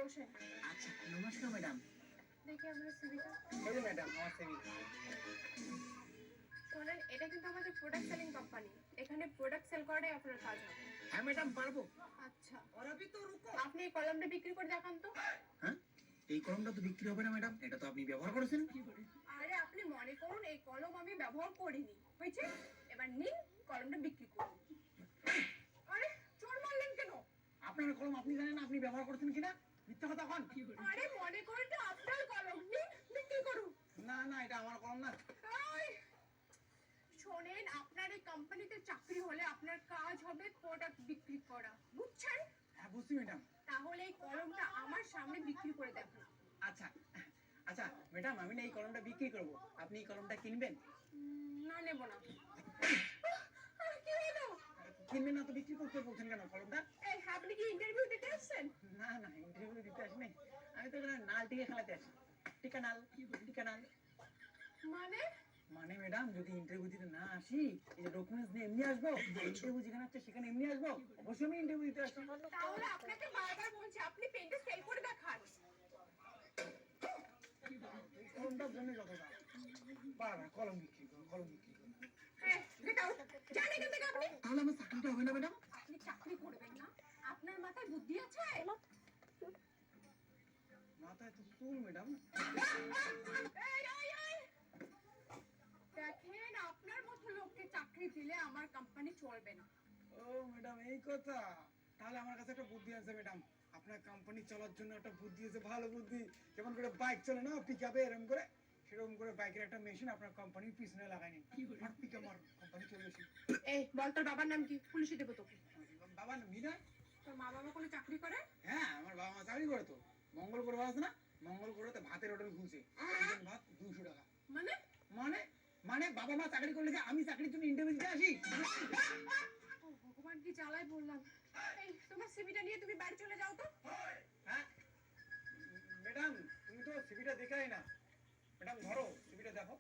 বসেন। আচ্ছা নমস্কার ম্যাডাম। দেখি আমার সিভিটা। এই যে ম্যাডাম আমার সিভি। শোনেন, এটা কিন্তু আমাদের প্রোডাক্ট সেলিং কোম্পানি। এখানে প্রোডাক্ট সেল করাটাই আপনার কাজ হবে। হ্যাঁ ম্যাডাম পারবো। আচ্ছা, और अभी तो रुको। আপনি এই কলমটা বিক্রি করে দেখান তো। হ্যাঁ এই কলমটা তো বিক্রি হবে না ম্যাডাম, এটা তো আপনি ব্যবহার করেছেন। আরে আপনি মনে করুন এই কলম আমি ব্যবহার করিনি, হয়েছে? এবার নিন কলমটা বিক্রি করুন। আরে চোর মারলেন কেন? আপনার কলম আপনি জানেন না আপনি ব্যবহার করেছেন কিনা? মিথ্যা কথা কন। আরে মনে করুন এটা আপনার কলম, নিন বিক্রি করুন। না না এটা আমার কলম না। এই, শোনেন, আপনার এই কোম্পানিতে চাকরি হলে আপনার কাজ হবে প্রোডাক্ট বিক্রি করা, বুঝছেন? হ্যাঁ বুঝছি ম্যাডাম। তাহলে এই কলমটা আমার সামনে বিক্রি করে দেখান। আচ্ছা আচ্ছা ম্যাডাম আমি না এই কলমটা বিক্রি করব, আপনি এই কলমটা কিনবেন? না, নেব না। আরে কি হলো? কিনবেন না তো বিক্রি করতে বলছেন কেন কলমটা? এই আপনি কি ইন্টারভিউ দিতে আসছেন? না না ইন্টারভিউ দিতে আসিনি, আমি তো এখানে নাল টিকে খেলাতে আসি। টিকা নাল টিকা নাল। মানে মানে ম্যাডাম যদি ইন্টারভিউ দিতে না আসি, এই যে ডকুমেন্টস নিয়ে এমনি আসবো, ইন্টারভিউ যেখানে হচ্ছে সেখানে এমনি আসবো, অবশ্যই আমি ইন্টারভিউ দিতে আসবো। তাহলে আপনাকে বারবার বলছি আপনি পেনটা সেল করে দেখান। কলমটার জন্য যত দাম, বারবার কলম বিক্রি করো কলম বিক্রি করো। হ্যাঁ, দেখাও। জানেন এখান থেকে আপনি? তাহলে আমার চাকরিটা হবে না ম্যাডাম? আপনি চাকরি করবেন না? আপনার মাথায় বুদ্ধি আছে? মাথায় তো চুল ম্যাডাম। এই, এই, এই। দেখেন, আপনার মতো লোককে চাকরি দিলে আমার কোম্পানি চলবে না। ও ম্যাডাম এই কথা, তাহলে আমার কাছে একটা বুদ্ধি আছে ম্যাডাম, আপনার কোম্পানি চলার জন্য একটা বুদ্ধি আছে, ভালো বুদ্ধি। যেমন করে বাইক চলে না পিক আপে এরকম করে, সেরকম করে বাইকের একটা মেশিন আপনার কোম্পানির পিছনে লাগাই নিন, আর পিক আমার কোম্পানি চলে আসি। এই বল, তোর বাবার নাম কি? পুলিশে দেবো তোকে। বাবা মিনা? তোর মা বাবা কোনো চাকরি করে? হ্যাঁ আমার বাবা মা চাকরি করে তো, মঙ্গল গ্রহ আছে না, মঙ্গল গ্রহতে ভাতের হোটেল খুলছে, একজন ভাত 200 টাকা। মানে মানে মানে বাবা মা চাকরি করলে যে আমি চাকরির জন্য ইন্টারভিউ দিতে আসি? ও ভগবান, কি জ্বালায় বললাম। এই তোমার সিভিটা নিয়ে তুমি বাড়ি চলে যাও তো। হ্যাঁ ম্যাডাম তুমি তো সিভিটা দেখাই না, ম্যাডাম ধরো সিভিটা দেখো।